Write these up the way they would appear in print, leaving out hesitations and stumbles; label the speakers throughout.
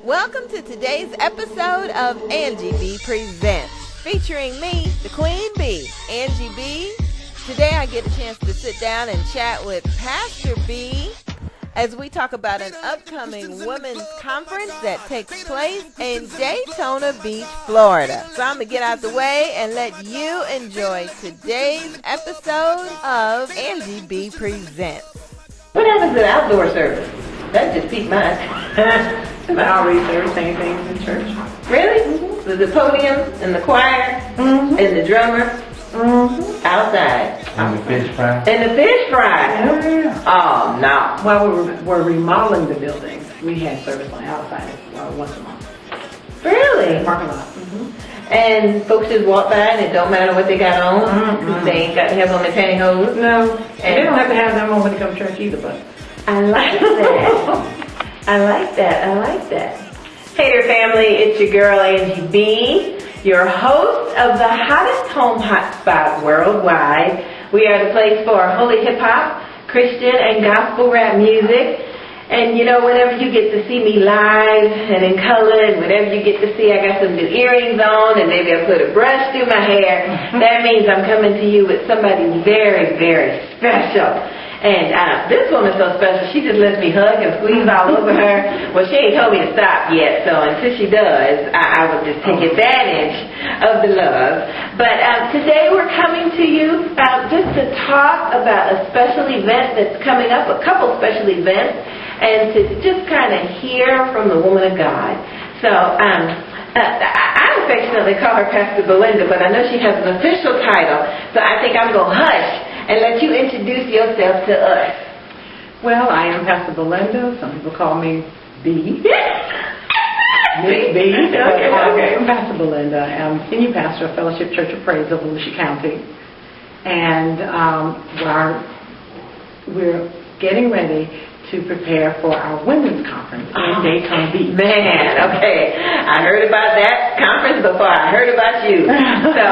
Speaker 1: Welcome to today's episode of Angie BEE Presents, featuring me, the Queen Bee, Angie BEE. Today I get a chance to sit down and chat with Pastor B as we talk about an upcoming women's conference that takes place in Daytona Beach, Florida. So I'm going to get out the way and let you enjoy today's episode of Angie BEE Presents. What happens at outdoor service? That just piqued my
Speaker 2: outreach service, same things in church.
Speaker 1: Really? Mm-hmm. So the podium and the choir and the drummer outside.
Speaker 3: And the fish fry.
Speaker 1: And the fish fry.
Speaker 2: Yeah.
Speaker 1: Oh, no.
Speaker 2: Well, we're remodeling the building. We had service on the outside once a month.
Speaker 1: Really?
Speaker 2: Parking lot.
Speaker 1: And folks just walk by and it don't matter what they got on? They ain't got to have on their pantyhose?
Speaker 2: No. And they don't have to have them on when they come to church either, but.
Speaker 1: I like that. I like that. Hey there, family. It's your girl, Angie BEE, your host of the hottest home hotspot worldwide. We are the place for holy hip-hop, Christian, and gospel rap music. And, you know, whenever you get to see me live and in color, and whenever you get to see I got some new earrings on, and maybe I put a brush through my hair, that means I'm coming to you with somebody very, very special. And this woman's so special, she just lets me hug and squeeze all over her. Well, she ain't told me to stop yet, so until she does, I will just take advantage of the love. But today we're coming to you just to talk about a special event that's coming up, a couple special events, and to just kind of hear from the woman of God. So I affectionately call her Pastor Belinda, but I know she has an official title, so I think I'm going to hush and let you introduce yourself to us.
Speaker 2: Well, I am Pastor Belinda. Some people call me B. Miss B. Okay. I'm Pastor Belinda. I'm senior pastor of Fellowship Church of Praise of Volusia County. And we're getting ready to prepare for our women's conference in Daytona Beach.
Speaker 1: Man, okay. I heard about that conference before I heard about you. So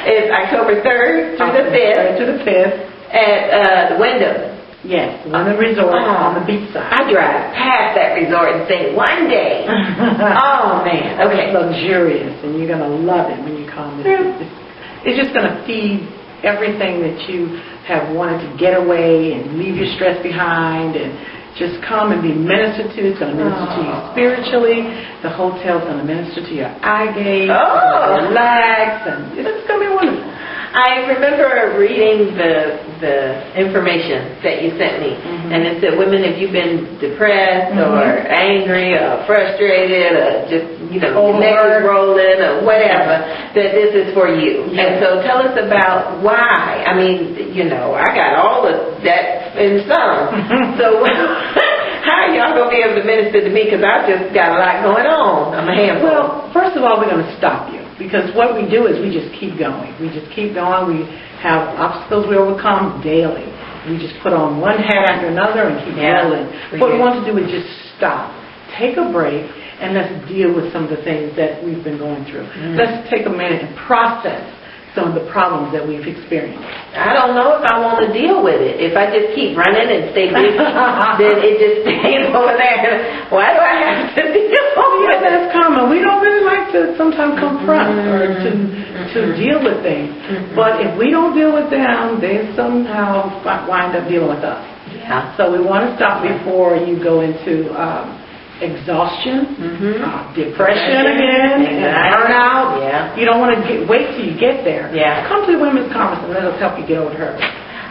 Speaker 1: it's October 3rd through the 5th.
Speaker 2: To the 5th.
Speaker 1: At the Wyndham.
Speaker 2: Yes, Wyndham Resort on the beach side.
Speaker 1: I drive past that resort and think, one day. Oh, man. Okay.
Speaker 2: It's luxurious, and you're going to love it when you come. It's just going to feed everything that you have wanted to get away and leave your stress behind and just come and be ministered to. It's going to minister to you spiritually. The hotel's going to minister to your eye gaze. Relax, and it's going to be wonderful.
Speaker 1: I remember reading the information that you sent me, and it said, women, if you've been depressed or angry or frustrated or just, your neck is rolling or whatever, that this is for you. Yes. And so tell us about why. I mean, I got all of that in some. So how are y'all going to be able to minister to me? Because I've just got a lot going on. I'm a handful.
Speaker 2: Well, first of all, we're going to stop you. Because what we do is we just keep going. We just keep going. We have obstacles we overcome daily. We just put on one hat after another and keep rolling. What we want to do is just stop, take a break, and let's deal with some of the things that we've been going through. Let's take a minute and process some of the problems that we've experienced. I
Speaker 1: don't know if I want to deal with it. If I just keep running and stay busy, then it just stays over there. Why do I have to deal with it?
Speaker 2: That's common. We don't really like to sometimes confront or to deal with things. But if we don't deal with them, they somehow wind up dealing with us.
Speaker 1: Yeah.
Speaker 2: So we want to stop before you go into exhaustion, depression again, and burnout.
Speaker 1: Yeah.
Speaker 2: You don't want to wait till you get there.
Speaker 1: Yeah.
Speaker 2: Come to the women's conference and let us help you get over her.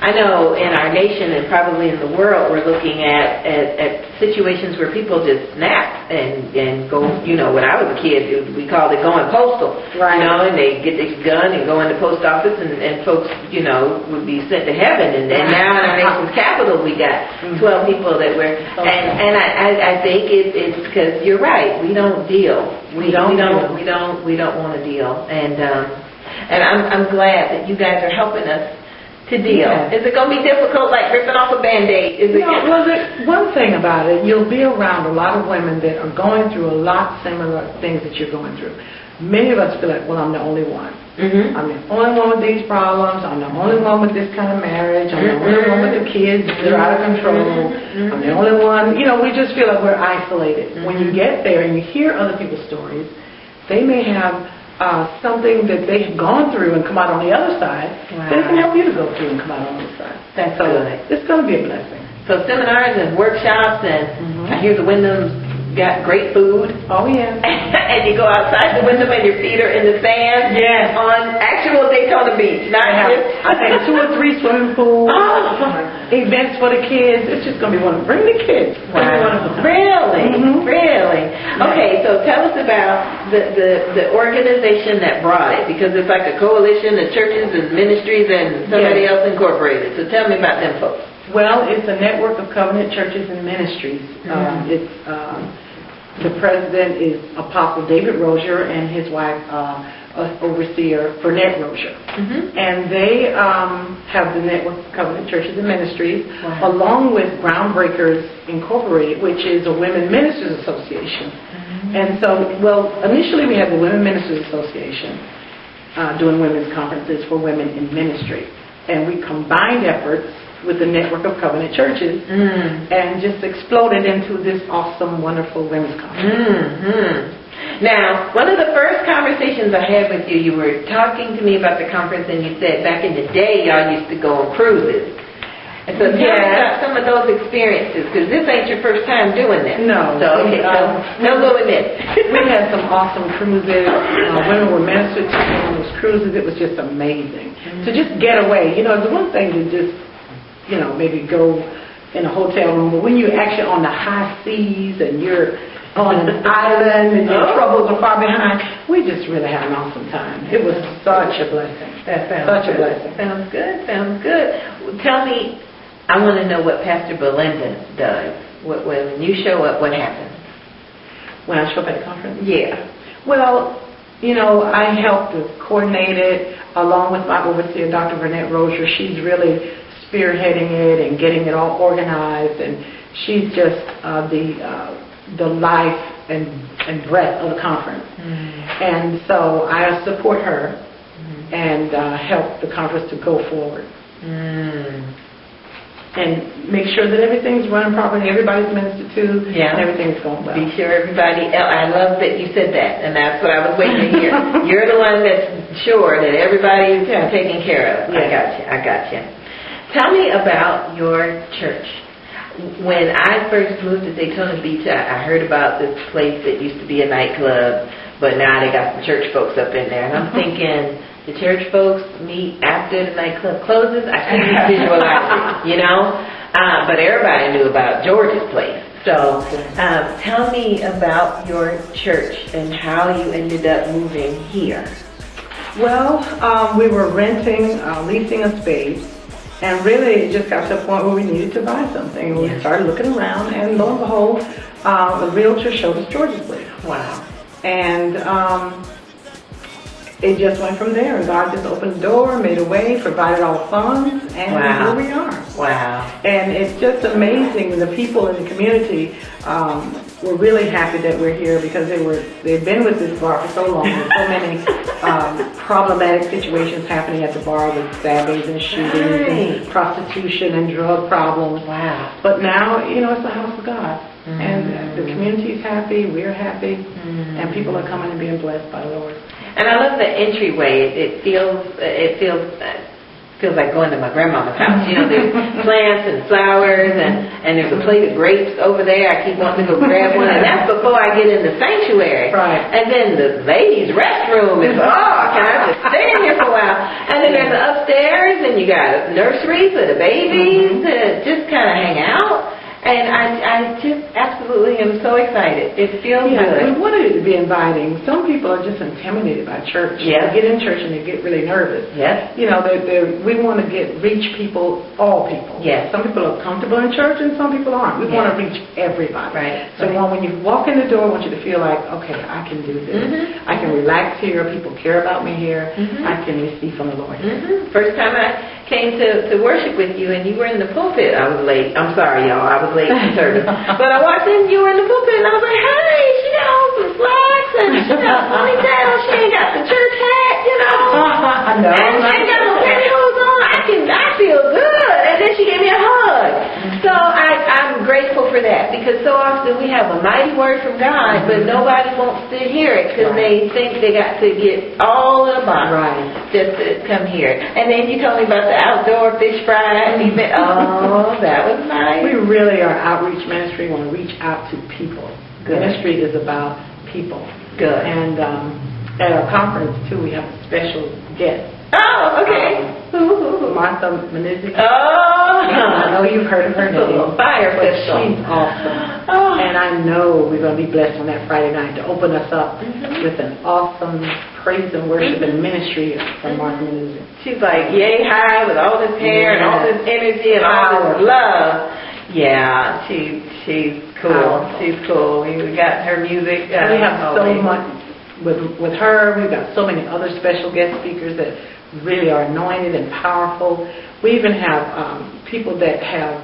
Speaker 1: I know in our nation and probably in the world we're looking at situations where people just snap and go, when I was a kid we called it going postal.
Speaker 2: Right.
Speaker 1: And they get this gun and go in the post office and folks, would be sent to heaven. And now in our nation's capital we got 12 people that were, and I think it's because you're right, we don't deal. We don't want to deal. And I'm glad that you guys are helping us to deal. Yeah. Is it going to be difficult, like ripping off a Band-Aid?
Speaker 2: Well, one thing about it, you'll be around a lot of women that are going through a lot similar things that you're going through. Many of us feel like, well, I'm the only one.
Speaker 1: Mm-hmm.
Speaker 2: I'm the only one with these problems. I'm the only one with this kind of marriage. I'm the only one with the kids that are out of control. I'm the only one. You know, we just feel like we're isolated. When you get there and you hear other people's stories, they may have something that they have gone through and come out on the other side. Wow. That it can help you to go through and come out on the other side.
Speaker 1: That's
Speaker 2: so
Speaker 1: good.
Speaker 2: It's going to be a blessing.
Speaker 1: So seminars and workshops, and I hear the Wyndham's got great food.
Speaker 2: Oh, yeah.
Speaker 1: And you go outside the window and your feet are in the sand.
Speaker 2: Yes.
Speaker 1: On actual Daytona Beach, not just...
Speaker 2: I think 2 or 3 swimming pools, events for the kids. It's just going to be wonderful. Bring the kids.
Speaker 1: Wow. Really? Really? Okay, so tell us about the organization that brought it, because it's like a coalition of churches and ministries and somebody else incorporated. So tell me about them folks.
Speaker 2: Well, it's a network of covenant churches and ministries. The president is Apostle David Rozier and his wife, overseer Burnett Rozier. And they have the network of covenant churches and ministries, along with Groundbreakers Incorporated, which is a women ministers association. And so, well, initially we had the Women Ministers Association doing women's conferences for women in ministry. And we combined efforts with the network of covenant churches and just exploded into this awesome, wonderful women's conference.
Speaker 1: Now, one of the first conversations I had with you, you were talking to me about the conference and you said back in the day y'all used to go on cruises. And so tell me about some of those experiences, because this ain't your first time doing this.
Speaker 2: No.
Speaker 1: So, okay, no go in this.
Speaker 2: We had some awesome cruises. Women were ministered to on those cruises. It was just amazing. To just get away. You know, the one thing to just, you know, maybe go in a hotel room, but when you're actually on the high seas and you're on an island and your troubles are far behind, we just really had an awesome time. It was such a blessing.
Speaker 1: That sounds
Speaker 2: such
Speaker 1: good.
Speaker 2: a blessing.
Speaker 1: Sounds good. Sounds good. Well, tell me, I want to know what Pastor Belinda does. When you show up, what happens?
Speaker 2: When I show up at the conference?
Speaker 1: Yeah.
Speaker 2: Well, you know, I help to coordinate it along with my overseer, Dr. Burnett Rozier. She's really spearheading it and getting it all organized, and she's just the life and breadth of the conference. And so I support her and help the conference to go forward. And make sure that everything's running properly, everybody's ministered to, and everything's going well.
Speaker 1: Be sure everybody else, I love that you said that, and that's what I was waiting to hear. You're the one that's sure that everybody's taken care of.
Speaker 2: Yes.
Speaker 1: I got you. Tell me about your church. When I first moved to Daytona Beach, I heard about this place that used to be a nightclub, but now they got some church folks up in there, and I'm thinking, the church folks meet after the nightclub closes. I couldn't visualize it, you know? But everybody knew about George's place. So tell me about your church and how you ended up moving here.
Speaker 2: Well, we were renting, leasing a space, and really it just got to a point where we needed to buy something. We started looking around, and lo and behold, a realtor showed us George's place.
Speaker 1: Wow.
Speaker 2: And it just went from there, and God just opened the door, made a way, provided all funds, and here we are.
Speaker 1: Wow.
Speaker 2: And it's just amazing. The people in the community were really happy that we're here, because they've been with this bar for so long. There's so many problematic situations happening at the bar with stabbings and shootings and prostitution and drug problems.
Speaker 1: Wow.
Speaker 2: But now, you know, it's the house of God. And the community's happy, we're happy, and people are coming and being blessed by the Lord.
Speaker 1: And I love the entryway. It feels like going to my grandmama's house. You know, there's plants and flowers, and there's a plate of grapes over there. I keep wanting to go grab one, and that's before I get in the sanctuary.
Speaker 2: Right.
Speaker 1: And then the ladies' restroom is, can I just stay in here for a while? And then there's the upstairs, and you got a nursery for the babies to just kind of hang out. And I just absolutely am so excited. It feels good.
Speaker 2: We wanted it to be inviting. Some people are just intimidated by church.
Speaker 1: Yes.
Speaker 2: They get in church and they get really nervous.
Speaker 1: Yes.
Speaker 2: You know, we want to reach people, all people.
Speaker 1: Yes.
Speaker 2: Some people are comfortable in church and some people aren't. We want to reach everybody.
Speaker 1: Right.
Speaker 2: So when you walk in the door, I want you to feel like, okay, I can do this. I can relax here. People care about me here. I can receive from the Lord.
Speaker 1: First time I came to worship with you, and you were in the pulpit. I was late. I'm sorry, y'all. I was late for service. But I walked in, you were in the pulpit, and I was like, hey, she got on some slacks, and she got a ponytail. She ain't got the church hat, you know.
Speaker 2: know.
Speaker 1: I ain't got no pantyhose on. I feel good. And then she gave me a hug. So I'm grateful for that, because so often we have a mighty word from God, but nobody wants to hear it because they think they got to get all of the box just to come here. And then you told me about the outdoor fish fry event. Oh, that was nice.
Speaker 2: We really are outreach ministry. We want to reach out to people.
Speaker 1: Good.
Speaker 2: Ministry is about people.
Speaker 1: Good.
Speaker 2: And at our conference, too, we have a special guest.
Speaker 1: Oh, okay.
Speaker 2: Martha Menizzi.
Speaker 1: Oh.
Speaker 2: I know you've heard of her name.
Speaker 1: Fire
Speaker 2: But
Speaker 1: pistol.
Speaker 2: she's awesome.
Speaker 1: Oh.
Speaker 2: And I know we're going to be blessed on that Friday night to open us up with an awesome praise and worship and ministry from Martha Menizzi.
Speaker 1: She's like yay high with all this hair and all this energy and all this love. Yeah, she's cool.
Speaker 2: Powerful.
Speaker 1: She's cool. We got her music.
Speaker 2: We have so much with her. We've got so many other special guest speakers that really are anointed and powerful. We even have people that have,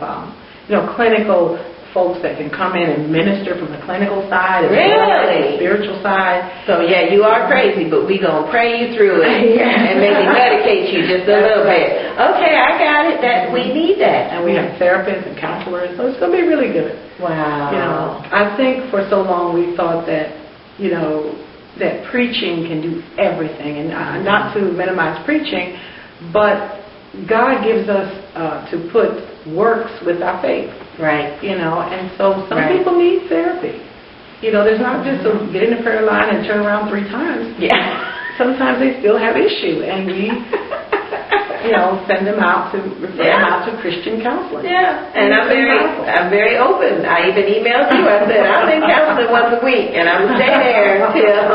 Speaker 2: clinical folks that can come in and minister from the clinical side as well as the spiritual side.
Speaker 1: So yeah, you are crazy, but we gonna pray you through it and maybe medicate you just a little bit. Okay, I got it. That we need that.
Speaker 2: And we have therapists and counselors, so it's gonna be really good.
Speaker 1: Wow.
Speaker 2: I think for so long we thought that, that preaching can do everything, and not to minimize preaching, but God gives us to put works with our faith.
Speaker 1: Right.
Speaker 2: And so some people need therapy. There's not just a get in the prayer line and turn around 3 times.
Speaker 1: Yeah.
Speaker 2: Sometimes they still have issue, and we, send them out to refer them out to Christian counseling.
Speaker 1: Yeah. And I'm very open. I even emailed you. I said I'm in counseling once a week, and I'm stay there until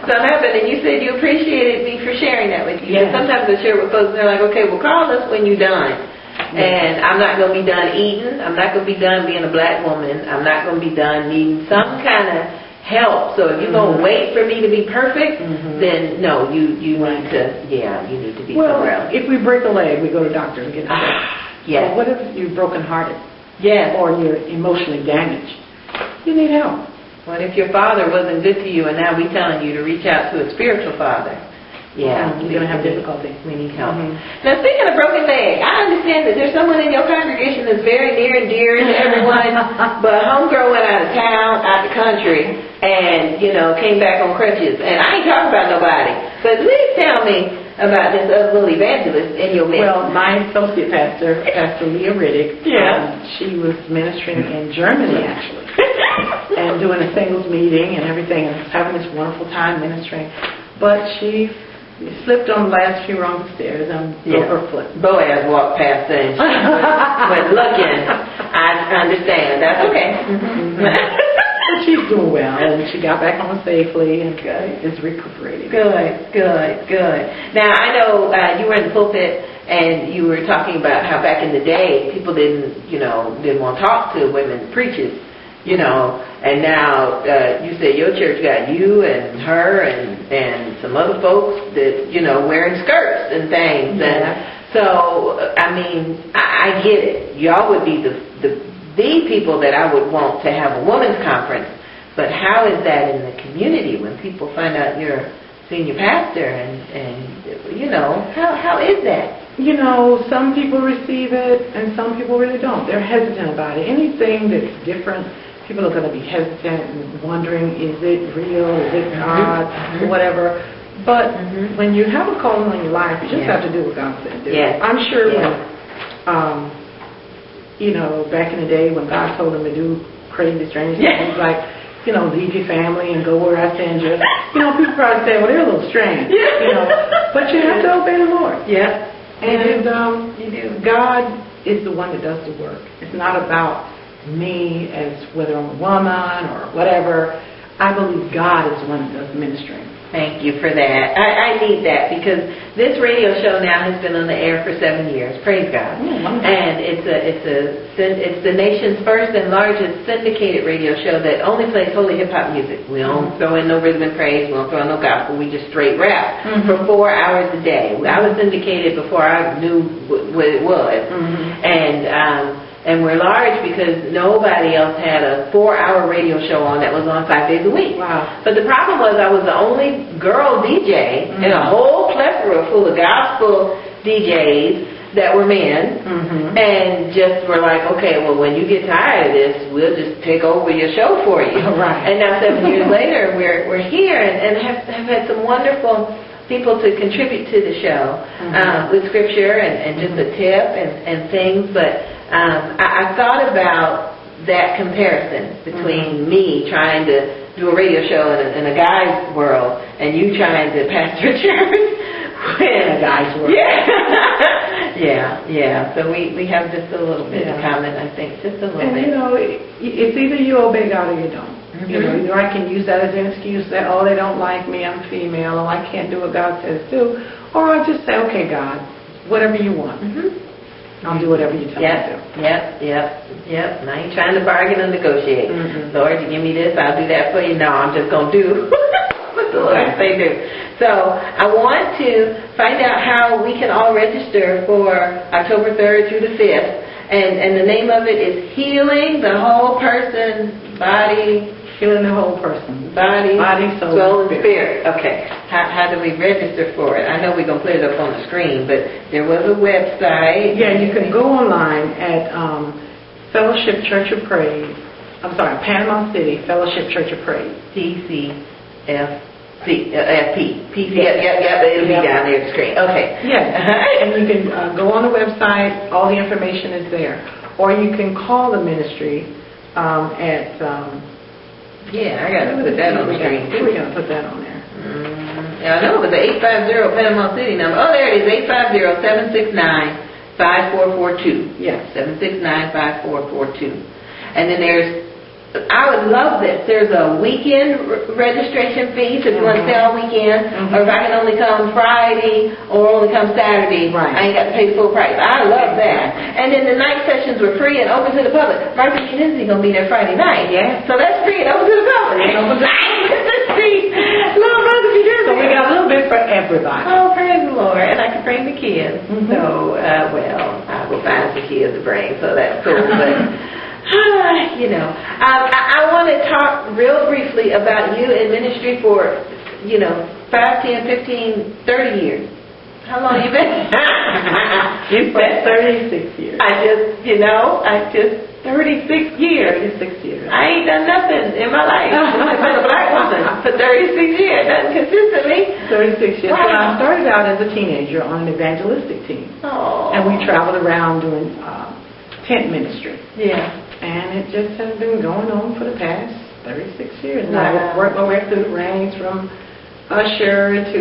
Speaker 1: something happens. And you said you appreciated me for sharing that with you.
Speaker 2: Yeah.
Speaker 1: Sometimes I share with folks, and they're like, okay, well, call us when you're done. And I'm not going to be done eating. I'm not going to be done being a black woman. I'm not going to be done needing some kind of help. So if you're going to wait for me to be perfect, then no, you need to be somewhere else.
Speaker 2: If we break a leg, we go to doctor and get it fixed.
Speaker 1: Yes.
Speaker 2: So what if you're brokenhearted?
Speaker 1: Yes.
Speaker 2: Or you're emotionally damaged? You need help.
Speaker 1: What if your father wasn't good to you, and now we're telling you to reach out to a spiritual father? Yeah,
Speaker 2: you're going to have difficulty.
Speaker 1: We need help. Now, speaking of broken leg, I understand that there's someone in your congregation that's very near and dear to everyone, but homegirl went out of town, out the country, and, came back on crutches. And I ain't talking about nobody, but please tell me about this other little evangelist in your midst.
Speaker 2: Well, my associate pastor, Pastor Leah Riddick, she was ministering in Germany, actually, and doing a singles meeting and everything, and having this wonderful time ministering. But she slipped on the last few rungs of stairs and broke her foot.
Speaker 1: Boaz walked past her and she went looking. I understand. That's okay.
Speaker 2: But she's doing well, and she got back home safely and is recuperating.
Speaker 1: Good. Now, I know you were in the pulpit and you were talking about how back in the day people didn't want to talk to women preachers. And now you say your church got you and her and some other folks that, wearing skirts and things. And so, I get it. Y'all would be the people that I would want to have a women's conference. But how is that in the community when people find out you're senior pastor and how is that?
Speaker 2: Some people receive it and some people really don't. They're hesitant about it. Anything that's different, people are going to be hesitant and wondering, is it real, is it God, whatever. But when you have a calling on your life, you just have to do what God said do. I'm sure when, back in the day when God told him to do crazy, strange things like, leave your family and go where I send you, people probably say, well, they're a little strange, but you have to obey the Lord. And God is the one that does the work. It's not about me as whether I'm a woman or whatever. I believe God is the one that does ministering.
Speaker 1: Thank you for that. I need that because this radio show now has been on the air for 7 years. Praise God. And it's the nation's first and largest syndicated radio show that only plays holy hip hop music. We don't throw in no rhythm and praise. We don't throw in no gospel. We just straight rap for 4 hours a day. I was syndicated before I knew what it was. And And we're large because nobody else had a 4-hour radio show on that was on 5 days a week.
Speaker 2: Wow.
Speaker 1: But the problem was I was the only girl DJ in a whole plethora full of gospel DJs that were men, and just were like, okay, well, when you get tired of this, we'll just take over your show for you.
Speaker 2: Right.
Speaker 1: And now 7 years later, we're here and have had some wonderful people to contribute to the show with scripture and just a tip and things. But I thought about that comparison between me trying to do a radio show in a guy's world and you trying to pastor a church in a guy's world. Yeah. So we have just a little bit in common, I think, just a little bit.
Speaker 2: You know, it's either you obey God or you don't. You know, either I can use that as an excuse that, oh, they don't like me, I'm female, or I can't do what God says do, or I'll just say, okay, God, whatever you want. I'll do whatever you tell me to do.
Speaker 1: Yep. And I ain't trying to bargain or negotiate. Lord, you give me this, I'll do that for you. No, I'm just going to do what the Lord say do. So I want to find out how we can all register for October 3rd through the 5th. And the name of it is Healing the Whole Person, Body.
Speaker 2: Healing the whole person.
Speaker 1: Body, soul, and spirit.
Speaker 2: spirit.
Speaker 1: Okay. How do we register for it? I know we're going to put it up on the screen, but there was a website.
Speaker 2: Yeah, you can go online at Fellowship Church of Praise. I'm sorry, Panama City Fellowship Church of Praise.
Speaker 1: TCFP. It'll be down there on the screen. Okay.
Speaker 2: Yes. And you can go on the website. All the information is there. Or you can call the ministry at...
Speaker 1: I got to put that on the screen.
Speaker 2: We're going to put that on there.
Speaker 1: I know it was the 850 Panama City number. Oh, there it is, 850-769-5442.
Speaker 2: Yes.
Speaker 1: 769-5442. And then I would love this. There's a weekend registration fee, so if you want to stay all weekend, or if I can only come Friday or only come Saturday, I ain't got to pay the full price. I love that. And then the night sessions were free and open to the public. Martha Kinsey going to be there Friday night.
Speaker 2: Yeah.
Speaker 1: So that's free and open to the public. Love Martha Kinsey.
Speaker 2: So we got a little bit for everybody.
Speaker 1: Oh, praise the Lord. And I can bring the kids. So, I will find some kids to bring, so that's cool. But... I want to talk real briefly about you in ministry for, 5, 10, 15, 30 years. How long you been?
Speaker 2: You said 36 years.
Speaker 1: 36 years.
Speaker 2: 36 years.
Speaker 1: I ain't done nothing in my life. I've been a black woman for 36 years, nothing consistently.
Speaker 2: 36 years.
Speaker 1: Wow.
Speaker 2: Well, I started out as a teenager on an evangelistic team.
Speaker 1: Oh.
Speaker 2: And we traveled around doing tent ministry.
Speaker 1: Yeah.
Speaker 2: And it just has been going on for the past 36 years. And
Speaker 1: Wow.
Speaker 2: I worked my way through the ranks from usher to,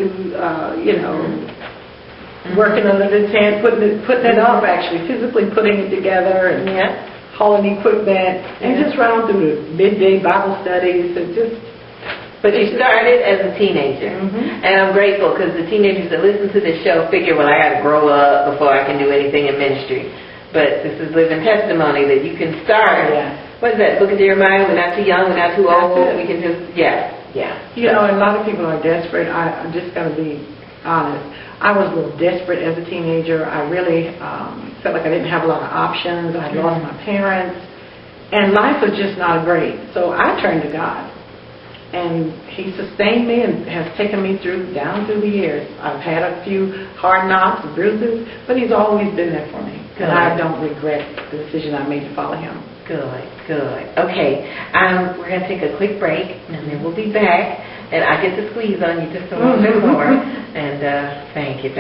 Speaker 2: working under the tent, putting it up, actually, physically putting it together and hauling equipment, and just running through the midday Bible studies and just...
Speaker 1: But you started as a teenager, and I'm grateful because the teenagers that listen to this show figure, well, I got to grow up before I can do anything in ministry. But this is living testimony that you can start. What is that? Book of Jeremiah, we're not too young, we're not too old. We can just,
Speaker 2: a lot of people are desperate. I'm just going to be honest. I was a little desperate as a teenager. I really felt like I didn't have a lot of options. I lost my parents. And life was just not great. So I turned to God. And He sustained me and has taken me down through the years. I've had a few hard knocks and bruises, but He's always been there for me.
Speaker 1: Good.
Speaker 2: And I don't regret the decision I made to follow Him.
Speaker 1: Good. Okay, we're going to take a quick break, and then we'll be back. And I get to squeeze on you just a little bit more. And thank you.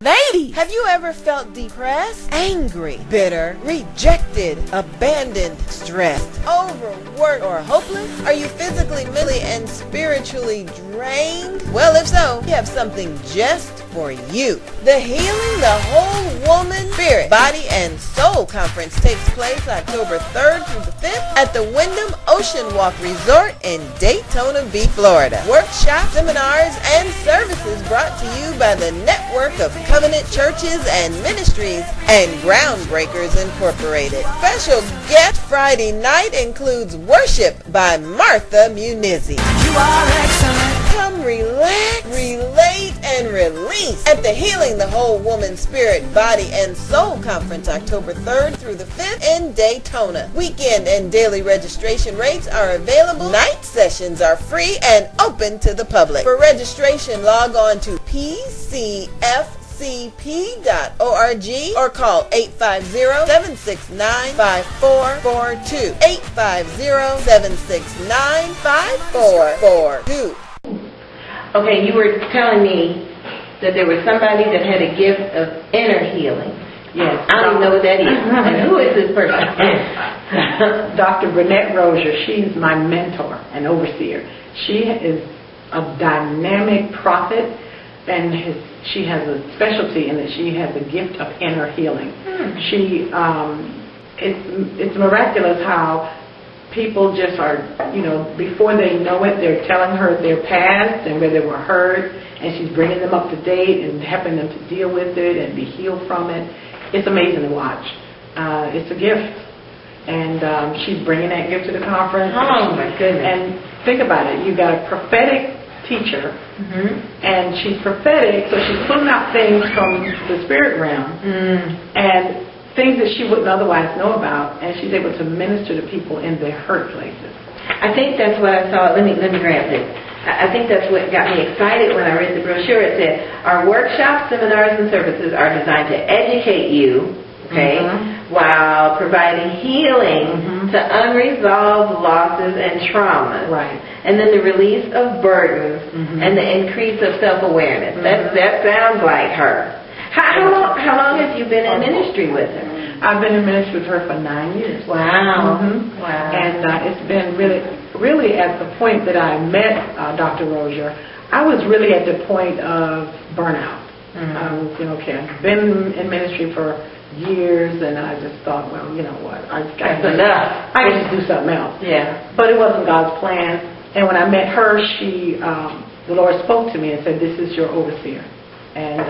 Speaker 3: Lady, have you ever felt depressed, angry, bitter, rejected, abandoned, stressed, overworked, or hopeless? Are you physically, mentally, and spiritually drained? Well, if so, we have something just for you. The Healing the Whole Woman, Spirit, Body, and Soul Conference takes place October 3rd through the 5th at the Wyndham Ocean Walk Resort in Daytona Beach, Florida. Workshops, seminars, and services brought to you by the Network of Covenant Churches and Ministries and Groundbreakers Incorporated. Special guest Friday night includes worship by Martha Munizzi.
Speaker 4: You are excellent.
Speaker 3: Come relax, relate, and release at the Healing the Whole Woman Spirit, Body, and Soul Conference, October 3rd through the 5th in Daytona. Weekend and daily registration rates are available. Night sessions are free and open to the public. For registration, log on to pcfcp.org or call 850-769-5442. 850-769-5442.
Speaker 1: Okay, you were telling me that there was somebody that had a gift of inner healing.
Speaker 2: Yes.
Speaker 1: I don't even know what that is. And who is this person?
Speaker 2: Dr. Burnett Rozier, she's my mentor and overseer. She is a dynamic prophet, and she has a specialty in that she has a gift of inner healing. It's miraculous how people just are, before they know it, they're telling her their past and where they were hurt, and she's bringing them up to date and helping them to deal with it and be healed from it. It's amazing to watch. It's a gift. And she's bringing that gift to the conference.
Speaker 1: Oh, my goodness.
Speaker 2: And think about it. You've got a prophetic teacher, and she's prophetic, so she's putting out things from the spirit realm and things that she wouldn't otherwise know about, and she's able to minister to people in their hurt places.
Speaker 1: I think that's what I saw. Let me grab this. I think that's what got me excited when I read the brochure. It said, our workshops, seminars, and services are designed to educate you, while providing healing to unresolved losses and traumas.
Speaker 2: Right.
Speaker 1: And then the release of burdens and the increase of self-awareness. That sounds like her. How long have you been in ministry with her?
Speaker 2: I've been in ministry with her for 9 years.
Speaker 1: Wow. Wow.
Speaker 2: And it's been really at the point that I met Dr. Rozier, I was really at the point of burnout. I was, I've been in ministry for years, and I just thought, well, you know what, I can just do something else.
Speaker 1: Yeah.
Speaker 2: But it wasn't God's plan. And when I met her, the Lord spoke to me and said, this is your overseer. And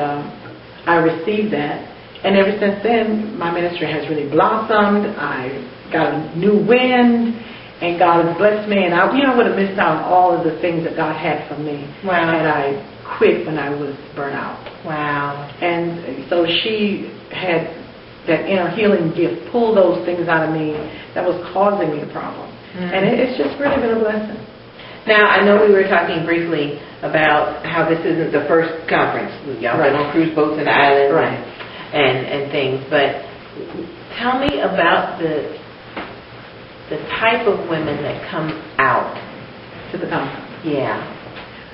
Speaker 2: I received that. And ever since then, my ministry has really blossomed. I got a new wind, and God has blessed me. And I would have missed out on all of the things that God had for me had I quit when I was burnt out.
Speaker 1: Wow.
Speaker 2: And so she had that inner healing gift, pull those things out of me that was causing me a problem. And it's just really been a blessing.
Speaker 1: Now, I know we were talking briefly about how this isn't the first conference. Y'all been on cruise boats and islands and things, but tell me about the type of women that come out
Speaker 2: To the conference.
Speaker 1: Yeah.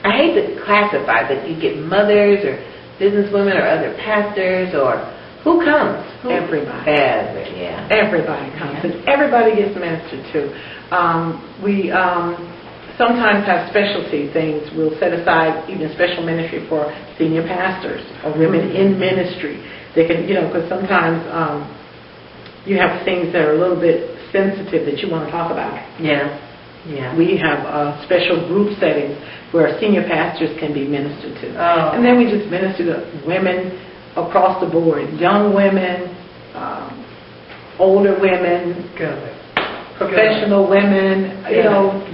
Speaker 1: I hate to classify, but you get mothers or businesswomen or other pastors, or who comes?
Speaker 2: Everybody.
Speaker 1: Everybody
Speaker 2: comes, and everybody gets ministered to. We sometimes have specialty things. We'll set aside even special ministry for senior pastors or women in ministry. They can, because sometimes you have things that are a little bit sensitive that you want to talk about.
Speaker 1: Yeah.
Speaker 2: We have special group settings where senior pastors can be ministered to.
Speaker 1: Oh.
Speaker 2: And then we just minister to women across the board, young women, older women, professional women,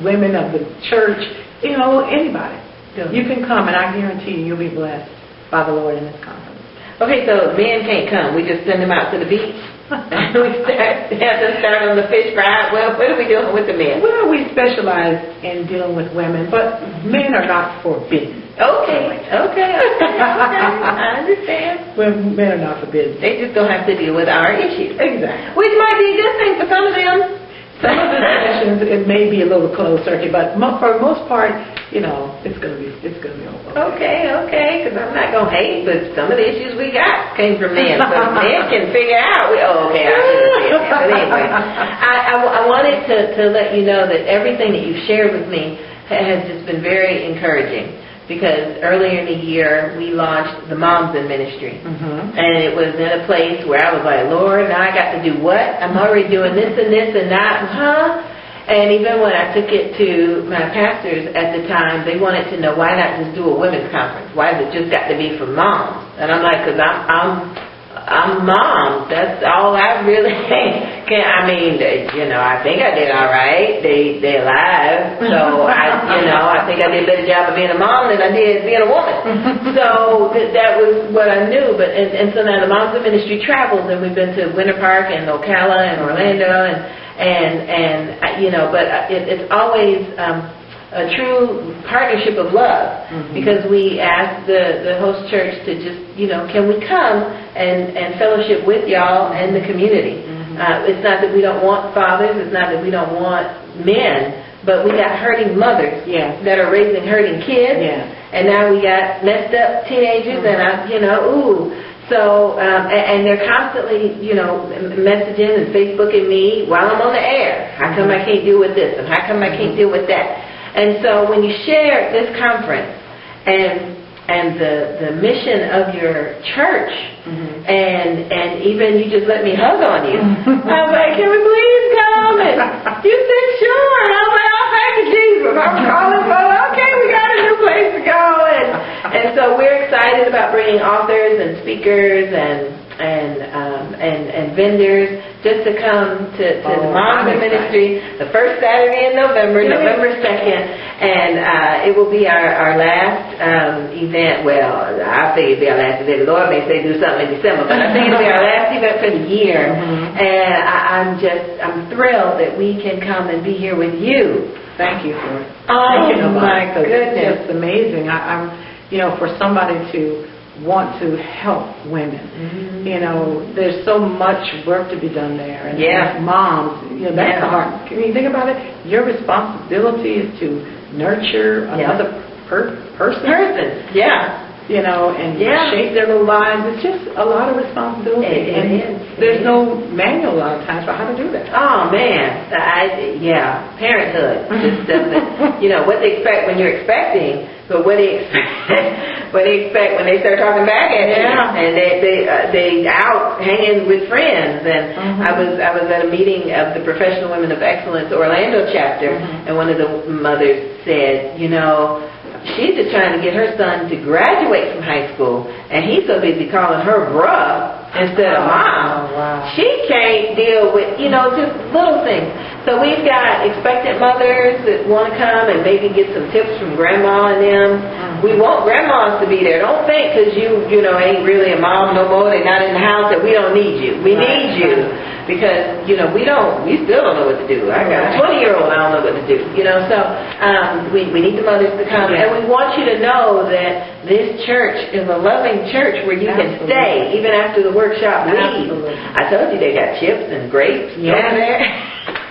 Speaker 2: women of the church, anybody. You can come, and I guarantee you'll be blessed by the Lord in this conference.
Speaker 1: Okay, so men can't come. We just send them out to the beach. We have them start on the fish fry. Well, what are we doing with the men?
Speaker 2: Well, we specialize in dealing with women, but men are not forbidden.
Speaker 1: Okay. I understand.
Speaker 2: Men are not forbidden.
Speaker 1: They just don't have to deal with our issues.
Speaker 2: Exactly.
Speaker 1: Which might be a good thing for some of them.
Speaker 2: Some of the sessions, it may be a little closed circuit, but for the most part, it's going to be okay.
Speaker 1: Okay, because I'm not going to hate, but some of the issues we got came from men. So men can figure out, I shouldn't say that. But anyway, I wanted to let you know that everything that you've shared with me has just been very encouraging. Because earlier in the year, we launched the Moms in Ministry. And it was in a place where I was like, Lord, now I got to do what? I'm already doing this and that. And even when I took it to my pastors at the time, they wanted to know, why not just do a women's conference? Why has it just got to be for moms? And I'm like, because I'm I'm mom. That's all I really can. I mean, I think I did all right. They're alive, so I think I did a better job of being a mom than I did being a woman. So that was what I knew. But and so now the Moms of Ministry travels, and we've been to Winter Park and Ocala and Orlando, but it's always a true partnership of love, because we ask the host church to just, can we come and fellowship with y'all and the community. It's not that we don't want fathers, it's not that we don't want men, but we got hurting mothers that are raising hurting kids, and now we got messed up teenagers, So, and they're constantly, messaging and Facebooking me while I'm on the air. How come I can't deal with this? And how come I can't deal with that? And so when you share this conference and the mission of your church, and even you just let me hug on you, I was like, can we please come? And you said sure. And I was like, oh, thank you, Jesus. I'm calling for, okay, we got a new place to go. And so we're excited about bringing authors and speakers and vendors just to come to the Moms of Ministry the first Saturday in November, November 2nd, and it will be our last event. Well, I think it'll be our last event. The Lord may say do something in December, but I think it'll be our last event for the year. And I'm thrilled that we can come and be here with you.
Speaker 2: Thank you for it.
Speaker 1: Oh my goodness,
Speaker 2: it's just amazing. I'm for somebody to want to help women. There's so much work to be done there. And as moms, that's the heart. Can you think about it? Your responsibility is to nurture another person. And shape their little lives. It's just a lot of responsibility.
Speaker 1: It is.
Speaker 2: There's no manual a lot of times for how to do that.
Speaker 1: Oh, man. Parenthood just doesn't, what they expect when you're expecting, but what they expect when they start talking back at you, and they out hanging with friends. And I was at a meeting of the Professional Women of Excellence Orlando chapter, and one of the mothers said, she's just trying to get her son to graduate from high school, and he's so busy calling her bruh instead of mom. She can't deal with, just little things. So we've got expectant mothers that want to come and maybe get some tips from grandma and them. We want grandmas to be there. Don't think because you ain't really a mom no more, they're not in the house, that we don't need you. We need you. Because, we still don't know what to do. I got a 20-year-old, I don't know what to do. So we need the mothers to come. And we want you to know that this church is a loving church where you can stay even after the workshop leaves. I told you they got chips and grapes over there.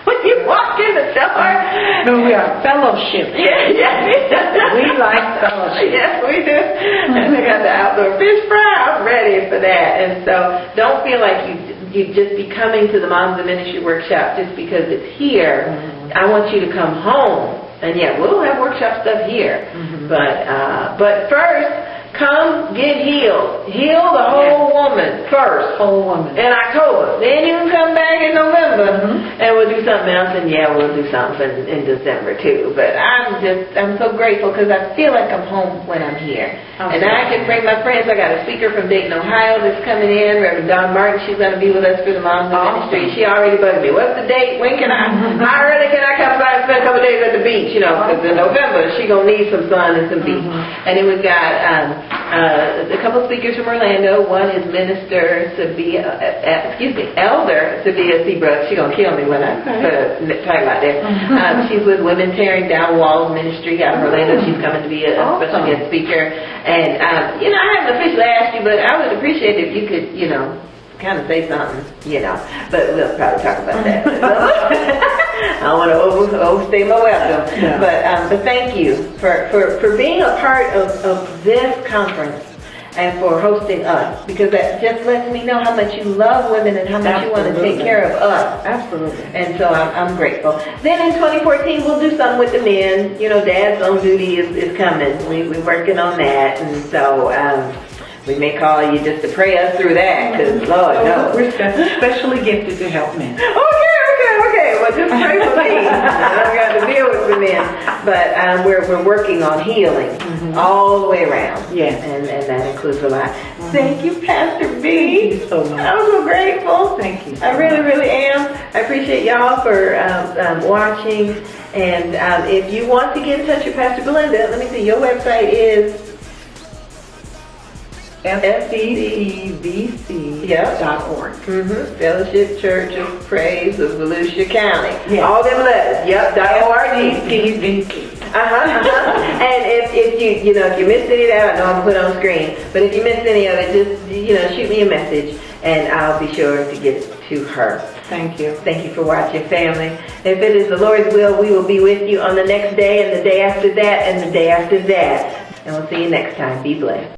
Speaker 1: When you walk in the door.
Speaker 2: No, we are fellowship. We like fellowship.
Speaker 1: Yes, we do. And they got the outdoor fish fry. I'm ready for that. And so don't feel like you just be coming to the Moms of Ministry workshop just because it's here. I want you to come home. And we'll have workshop stuff here. But first, come get healed. Heal the whole woman first.
Speaker 2: Whole woman.
Speaker 1: In October. Then you can come back in November and we'll do something else. And we'll do something in December too. But I'm so grateful because I feel like I'm home when I'm here. And I can bring my friends. I got a speaker from Dayton, Ohio that's coming in, Reverend Dawn Martin. She's going to be with us for the Moms of Ministry. She already bugged me. What's the date? When can how early can I come by and spend a couple days at the beach? Because in November she going to need some sun and some beach. And then we've got a couple speakers from Orlando. One is Elder Sabia Seabrook. She's going to kill me when I put a title out there. She's with Women Tearing Down Walls Ministry out of Orlando. She's coming to be a special guest speaker. And, I haven't officially asked you, but I would appreciate it if you could, kind of say something, but we'll probably talk about that. I don't want to overstay my welcome. But thank you for being a part of this conference and for hosting us, because that just lets me know how much you love women and how much you want to take care of us.
Speaker 2: Absolutely.
Speaker 1: And so I'm grateful. Then in 2014, we'll do something with the men. Dad's on duty is coming. We're working on that. And so we may call you just to pray us through that, because Lord knows.
Speaker 2: We're specially gifted to help men.
Speaker 1: Okay. Well, just pray for me. I don't got to deal with for men, but we're working on healing all the way around.
Speaker 2: Yes.
Speaker 1: And that includes a lot. Thank you, Pastor B.
Speaker 2: Thank you so much.
Speaker 1: I'm so grateful.
Speaker 2: Thank you so
Speaker 1: I really, really am. I appreciate y'all for watching. And if you want to get in touch with Pastor Belinda, let me see, your website is
Speaker 2: FCCVC.org.
Speaker 1: Fellowship Church of Praise of Volusia County.
Speaker 2: Yes.
Speaker 1: All them letters. Yep. .org.
Speaker 2: FCCVC.
Speaker 1: And if you know if you missed any of that, I know I'm put on screen. But if you missed any of it, just shoot me a message, and I'll be sure to get it to her.
Speaker 2: Thank you.
Speaker 1: Thank you for watching, family. If it is the Lord's will, we will be with you on the next day, and the day after that, and the day after that. And we'll see you next time. Be blessed.